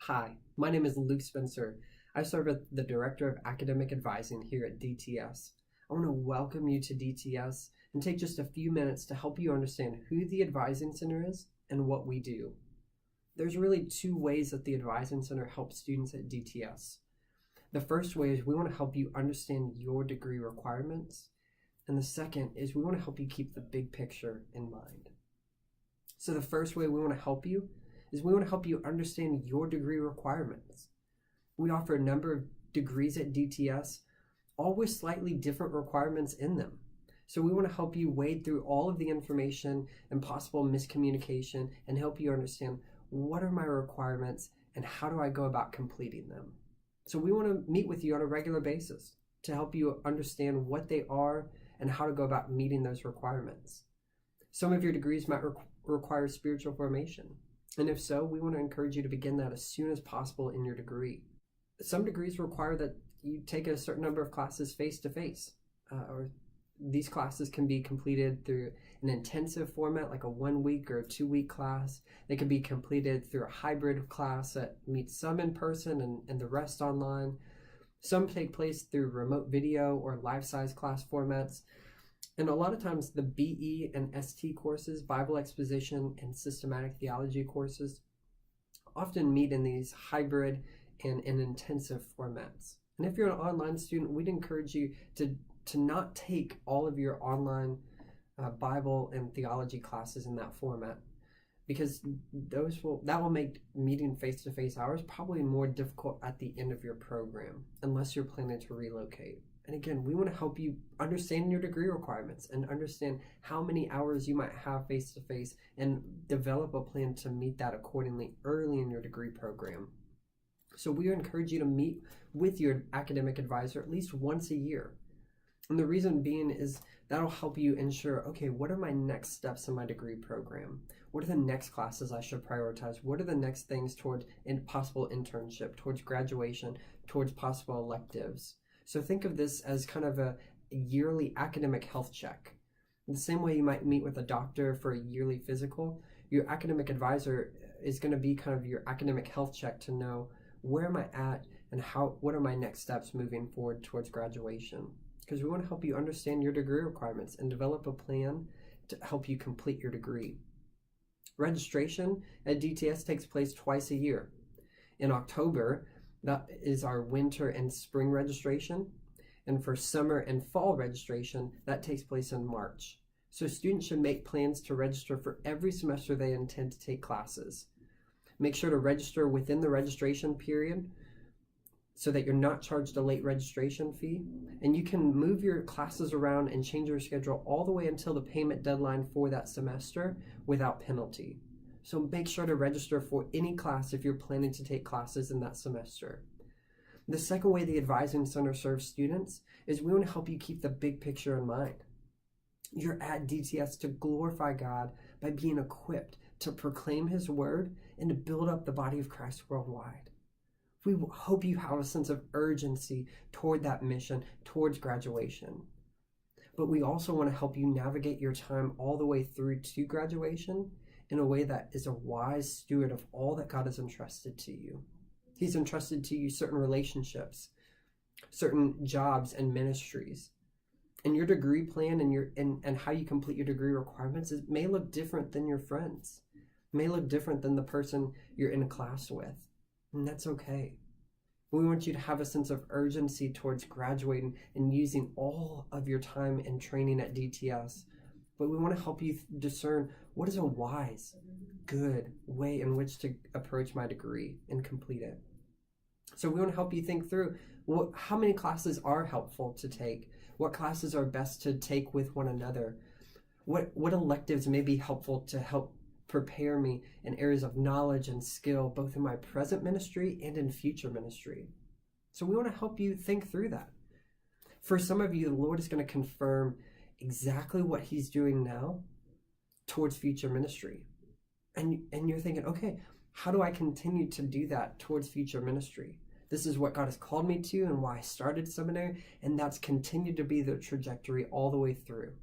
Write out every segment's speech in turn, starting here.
Hi, my name is Luke Spencer. I serve as the Director of Academic Advising here at DTS. I want to welcome you to DTS and take just a few minutes to help you understand who the Advising Center is and what we do. There's really two ways that the Advising Center helps students at DTS. The first way is we want to help you understand your degree requirements, and the second is we want to help you keep the big picture in mind. So the first way we want to help you is we want to help you understand your degree requirements. We offer a number of degrees at DTS, all with slightly different requirements in them. So we want to help you wade through all of the information and possible miscommunication and help you understand what are my requirements and how do I go about completing them. So we want to meet with you on a regular basis to help you understand what they are and how to go about meeting those requirements. Some of your degrees might require spiritual formation. And if so, we want to encourage you to begin that as soon as possible in your degree. Some degrees require that you take a certain number of classes face-to-face, or these classes can be completed through an intensive format like a 1 week or a 2 week class. They can be completed through a hybrid class that meets some in person and the rest online. Some take place through remote video or life-size class formats. And a lot of times the BE and ST courses, Bible exposition and systematic theology courses, often meet in these hybrid and intensive formats. And if you're an online student, we'd encourage you to not take all of your online Bible and theology classes in that format, because that will make meeting face-to-face hours probably more difficult at the end of your program, unless you're planning to relocate. And again, we want to help you understand your degree requirements and understand how many hours you might have face-to-face and develop a plan to meet that accordingly early in your degree program. So we encourage you to meet with your academic advisor at least once a year. And the reason being is that'll help you ensure, okay, what are my next steps in my degree program? What are the next classes I should prioritize? What are the next things towards possible internship, towards graduation, towards possible electives? So think of this as kind of a yearly academic health check. In the same way you might meet with a doctor for a yearly physical, your academic advisor is going to be kind of your academic health check to know where am I at and what are my next steps moving forward towards graduation. Because we want to help you understand your degree requirements and develop a plan to help you complete your degree. Registration at DTS takes place twice a year. In October, that is our winter and spring registration. And for summer and fall registration, that takes place in March. So students should make plans to register for every semester they intend to take classes. Make sure to register within the registration period so that you're not charged a late registration fee. And you can move your classes around and change your schedule all the way until the payment deadline for that semester without penalty. So make sure to register for any class if you're planning to take classes in that semester. The second way the Advising Center serves students is we want to help you keep the big picture in mind. You're at DTS to glorify God by being equipped to proclaim His word and to build up the body of Christ worldwide. We hope you have a sense of urgency toward that mission, towards graduation. But we also want to help you navigate your time all the way through to graduation in a way that is a wise steward of all that God has entrusted to you. He's entrusted to you certain relationships, certain jobs and ministries. And your degree plan and how you complete your degree requirements may look different than your friends. It may look different than the person you're in class with. And that's okay. We want you to have a sense of urgency towards graduating and using all of your time and training at DTS. But we want to help you discern what is a wise, good way in which to approach my degree and complete it. So we want to help you think through how many classes are helpful to take, what classes are best to take with one another, what electives may be helpful to help prepare me in areas of knowledge and skill, both in my present ministry and in future ministry. So we want to help you think through that. For some of you, the Lord is going to confirm exactly what He's doing now towards future ministry. And you're thinking, okay, how do I continue to do that towards future ministry? This is what God has called me to and why I started seminary, and that's continued to be the trajectory all the way through.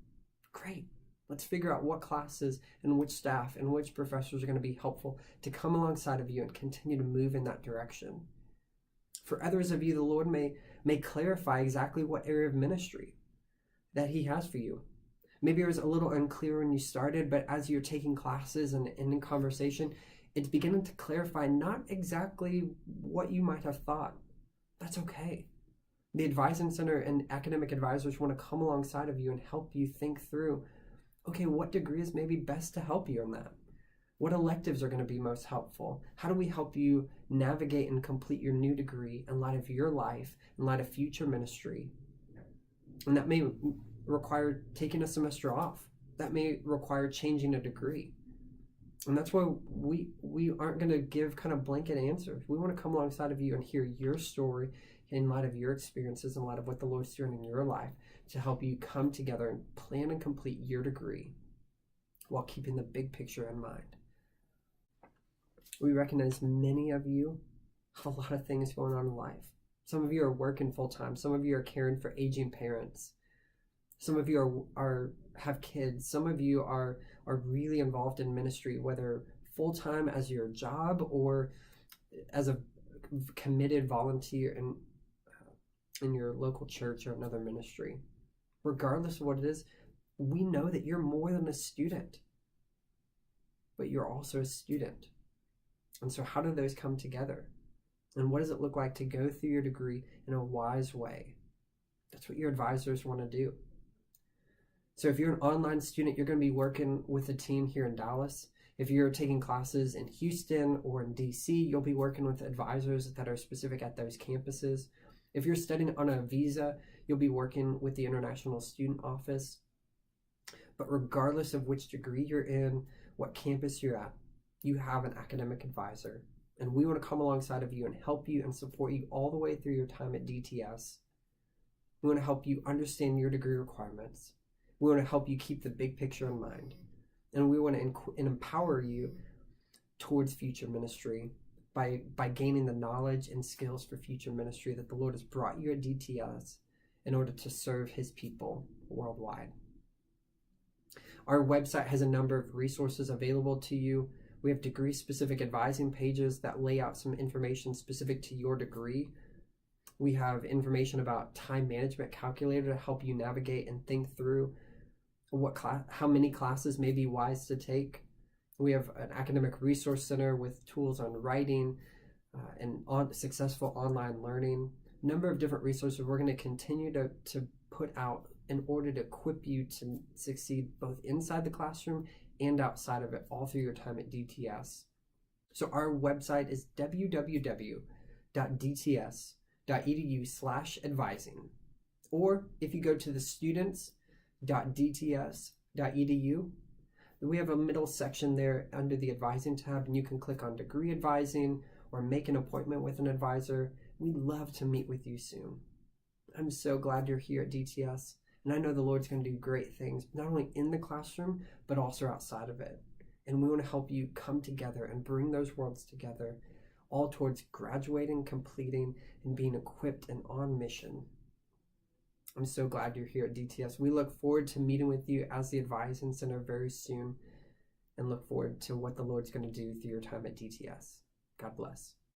Great. Let's figure out what classes and which staff and which professors are going to be helpful to come alongside of you and continue to move in that direction. For others of you, the Lord may clarify exactly what area of ministry that He has for you. Maybe it was a little unclear when you started, but as you're taking classes and in conversation, it's beginning to clarify not exactly what you might have thought. That's okay. The Advising Center and academic advisors want to come alongside of you and help you think through, okay, what degree is maybe best to help you in that? What electives are going to be most helpful? How do we help you navigate and complete your new degree in light of your life, in light of future ministry? And that may require taking a semester off. That may require changing a degree. And that's why we aren't going to give kind of blanket answers. We want to come alongside of you and hear your story in light of your experiences, in light of what the Lord's doing in your life, to help you come together and plan and complete your degree while keeping the big picture in mind. We recognize many of you have a lot of things going on in life. Some of you are working full-time. Some of you are caring for aging parents. Some of you have kids. Some of you are really involved in ministry, whether full-time as your job or as a committed volunteer in your local church or another ministry. Regardless of what it is, we know that you're more than a student, but you're also a student. And so how do those come together? And what does it look like to go through your degree in a wise way? That's what your advisors want to do. So if you're an online student, you're going to be working with a team here in Dallas. If you're taking classes in Houston or in DC, you'll be working with advisors that are specific at those campuses. If you're studying on a visa, you'll be working with the International Student Office. But regardless of which degree you're in, what campus you're at, you have an academic advisor. And we want to come alongside of you and help you and support you all the way through your time at DTS. We want to help you understand your degree requirements. We want to help you keep the big picture in mind. And we want to empower you towards future ministry by gaining the knowledge and skills for future ministry that the Lord has brought you at DTS in order to serve His people worldwide. Our website has a number of resources available to you. We have degree-specific advising pages that lay out some information specific to your degree. We have information about time management calculator to help you navigate and think through how many classes may be wise to take. We have an academic resource center with tools on writing and on successful online learning. A number of different resources we're going to continue to put out in order to equip you to succeed both inside the classroom and outside of it, all through your time at DTS. So our website is www.dts.edu/advising. Or if you go to the students.dts.edu, we have a middle section there under the advising tab, and you can click on degree advising or make an appointment with an advisor. We'd love to meet with you soon. I'm so glad you're here at DTS. And I know the Lord's going to do great things, not only in the classroom, but also outside of it. And we want to help you come together and bring those worlds together, all towards graduating, completing, and being equipped and on mission. I'm so glad you're here at DTS. We look forward to meeting with you as the Advising Center very soon, and look forward to what the Lord's going to do through your time at DTS. God bless.